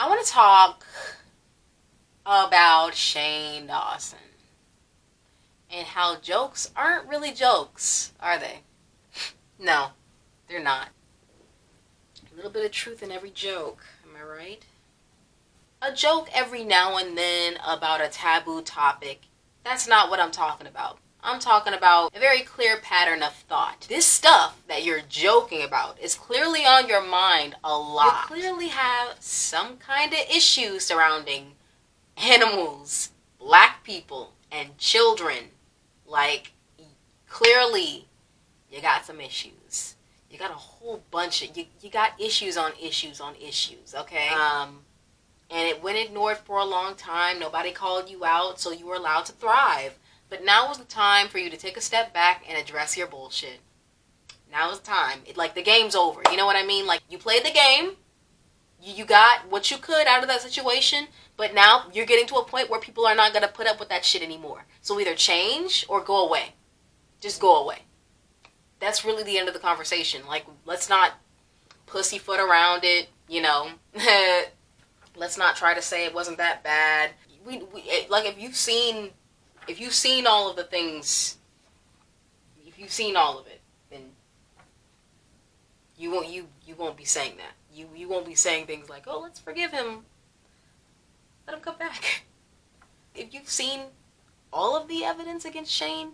I want to talk about Shane Dawson and how jokes aren't really jokes, are they? No, they're not. A little bit of truth in every joke, am I right? A joke every now and then about a taboo topic, that's not what I'm talking about. I'm talking about a very clear pattern of thought. This stuff that you're joking about is clearly on your mind a lot. You clearly have some kind of issue surrounding animals, black people, and children. Like, clearly, you got some issues. You got a whole bunch of, you got issues on issues on issues, okay? And it went ignored for a long time. Nobody called you out, so you were allowed to thrive. But now is the time for you to take a step back and address your bullshit. Now is the time. Like, the game's over. You know what I mean? Like, you played the game. You got what you could out of that situation. But now you're getting to a point where people are not going to put up with that shit anymore. So either change or go away. Just go away. That's really the end of the conversation. Like, let's not pussyfoot around it, you know. Let's not try to say it wasn't that bad. Like, if you've seen all of the things, if you've seen all of it, then you won't be saying that. You won't be saying things like, oh, let's forgive him. Let him come back. If you've seen all of the evidence against Shane,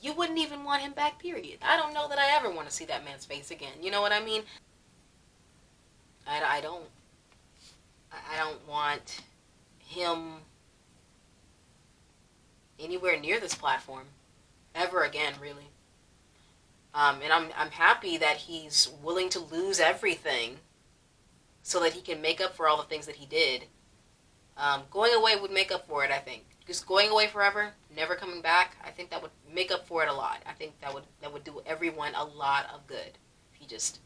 you wouldn't even want him back, period. I don't know that I ever want to see that man's face again. You know what I mean? I don't want him anywhere near this platform ever again, really. And I'm happy that he's willing to lose everything so that he can make up for all the things that he did. Going away would make up for it, I think. Just going away forever, never coming back, I think that would make up for it a lot. I think that would do everyone a lot of good if he just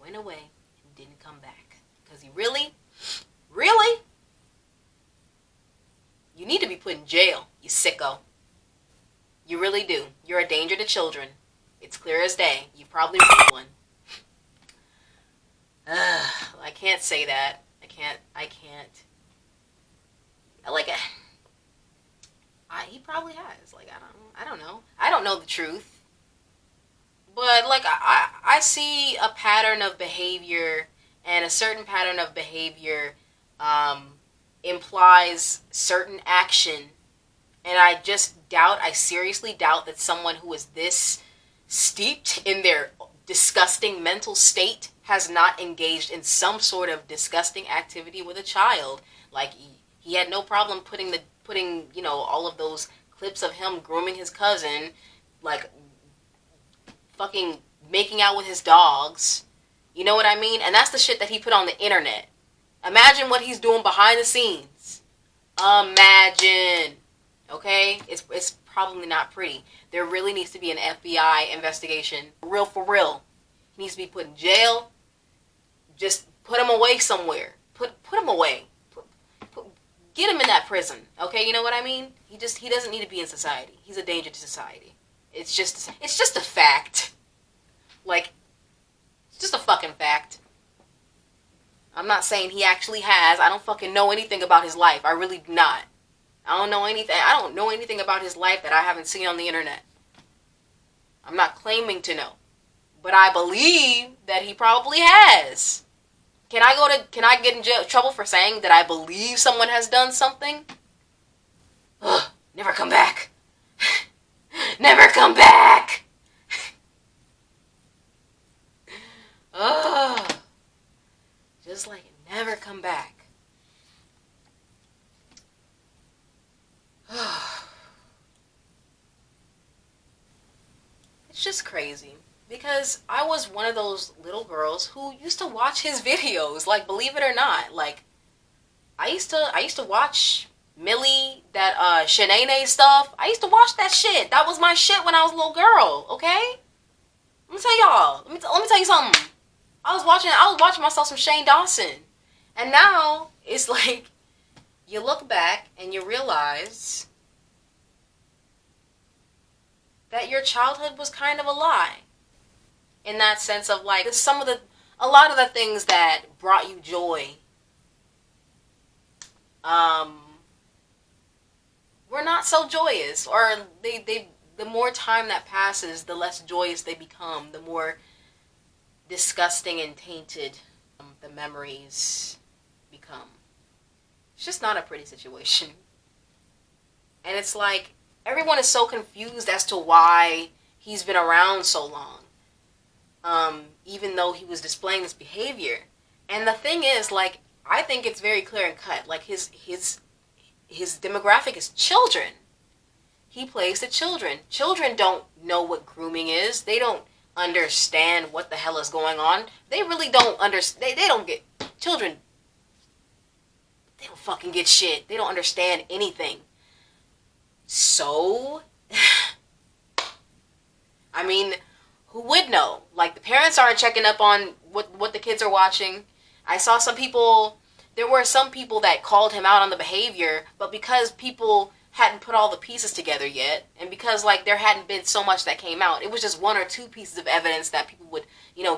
went away and didn't come back. Because he really, you need to be put in jail, you sicko. You really do. You're a danger to children. It's clear as day. You probably read one. I can't say that. I can't. Like, he probably has. Like, I don't know. I don't know the truth. But, like, I see a pattern of behavior, and a certain pattern of behavior implies certain action. And I seriously doubt that someone who is this steeped in their disgusting mental state has not engaged in some sort of disgusting activity with a child. Like, he had no problem putting all of those clips of him grooming his cousin, like, fucking making out with his dogs. You know what I mean? And that's the shit that he put on the internet. Imagine what he's doing behind the scenes. Imagine. Okay? It's probably not pretty. There really needs to be an FBI investigation. For real. He needs to be put in jail. Just put him away somewhere. Put him away. Get him in that prison. Okay? You know what I mean? He doesn't need to be in society. He's a danger to society. It's just a fact. Like, it's just a fucking fact. I'm not saying he actually has. I don't fucking know anything about his life. I really do not. I don't know anything about his life that I haven't seen on the internet. I'm not claiming to know. But I believe that he probably has. Can I get in trouble for saying that I believe someone has done something? Ugh, never come back. Never come back. Ugh. Just like never come back. It's just crazy. Because I was one of those little girls who used to watch his videos. Like, believe it or not. Like, I used to watch Millie, that Shanae stuff. I used to watch that shit. That was my shit when I was a little girl, okay? Let me tell y'all. Let me tell you something. I was watching myself some Shane Dawson. And now, it's like, you look back and you realize that your childhood was kind of a lie. In that sense of, like, a lot of the things that brought you joy um, were not so joyous, or the more time that passes, the less joyous they become, the more disgusting and tainted the memories become. It's just not a pretty situation. And it's like, everyone is so confused as to why he's been around so long. Even though he was displaying this behavior. And the thing is, like, I think it's very clear and cut. Like, his demographic is children. He plays to children. Children don't know what grooming is. They don't understand what the hell is going on. They really don't understand. They don't get... Children, they don't fucking get shit. They don't understand anything. So... I mean... Who would know? Like, the parents aren't checking up on what the kids are watching. I saw some people, there were some people that called him out on the behavior, but because people hadn't put all the pieces together yet, and because, like, there hadn't been so much that came out, it was just one or two pieces of evidence that people would,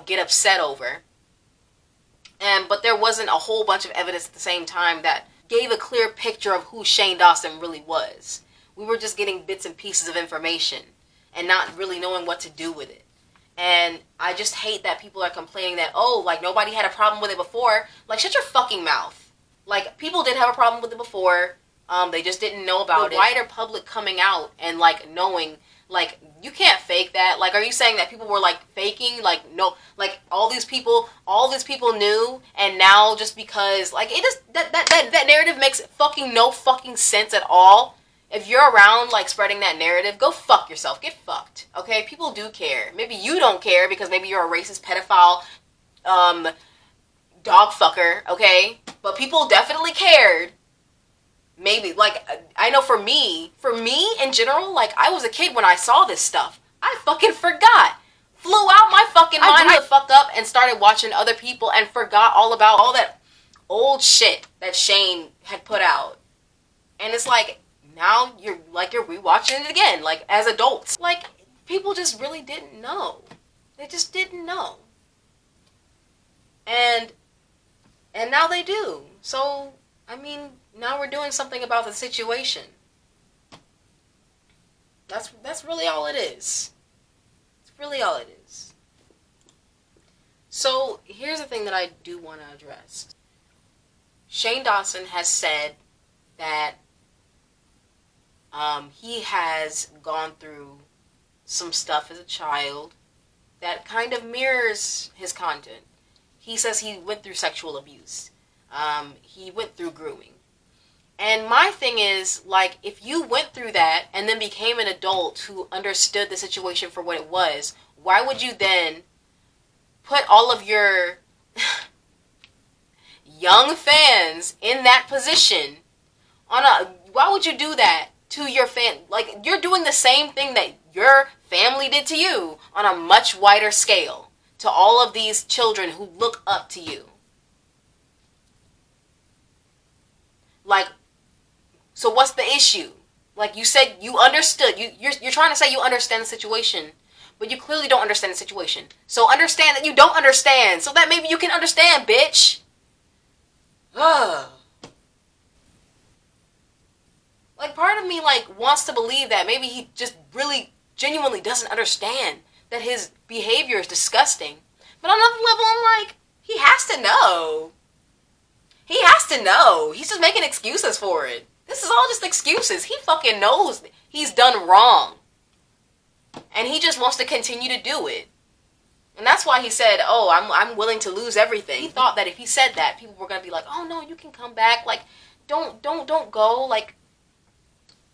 get upset over. But there wasn't a whole bunch of evidence at the same time that gave a clear picture of who Shane Dawson really was. We were just getting bits and pieces of information and not really knowing what to do with it. And I just hate that people are complaining that, oh, like, nobody had a problem with it before. Like, shut your fucking mouth. Like, people did have a problem with it before. They just didn't know about it. The wider public coming out and, like, knowing, like, you can't fake that. Like, are you saying that people were, like, faking? Like, no, like, all these people knew, and now just because, like, it just, that narrative makes fucking no fucking sense at all. If you're around, like, spreading that narrative, go fuck yourself. Get fucked, okay? People do care. Maybe you don't care because maybe you're a racist, pedophile, dog fucker, okay? But people definitely cared. Maybe, like, I know for me in general, like, I was a kid when I saw this stuff. I fucking forgot. Flew out my fucking mind. I fucked up and started watching other people and forgot all about all that old shit that Shane had put out. And it's like... Now you're rewatching it again, like, as adults. Like, people just really didn't know. They just didn't know. And now they do. So, I mean, now we're doing something about the situation. That's really all it is. It's really all it is. So, here's the thing that I do want to address. Shane Dawson has said that he has gone through some stuff as a child that kind of mirrors his content. He says he went through sexual abuse. He went through grooming. And my thing is, like, if you went through that and then became an adult who understood the situation for what it was, why would you then put all of your young fans in that position why would you do that to your fan? Like, you're doing the same thing that your family did to you on a much wider scale to all of these children who look up to you. Like, so what's the issue? Like, you said you understood. You're trying to say you understand the situation, but you clearly don't understand the situation. So understand that you don't understand, so that maybe you can understand, bitch. Ugh. Like, part of me, like, wants to believe that maybe he just really genuinely doesn't understand that his behavior is disgusting. But on another level, I'm like, he has to know. He has to know. He's just making excuses for it. This is all just excuses. He fucking knows he's done wrong. And he just wants to continue to do it. And that's why he said, oh, I'm willing to lose everything. He thought that if he said that, people were going to be like, oh, no, you can come back. Like, don't go. Like,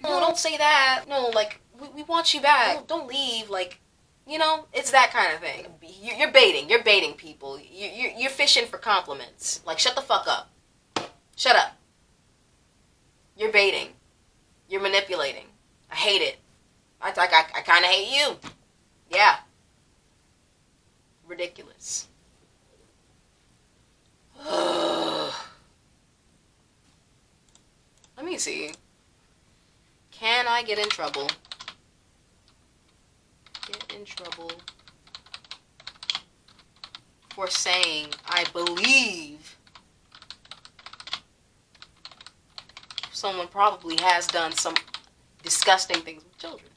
no, don't say that. No, like, we want you back. Don't leave. Like, it's that kind of thing. You're baiting people. You're fishing for compliments. Like, shut the fuck up. Shut up. You're baiting. You're manipulating. I hate it. I kind of hate you. Yeah. Ridiculous. Let me see. Can I get in trouble? Get in trouble for saying I believe someone probably has done some disgusting things with children.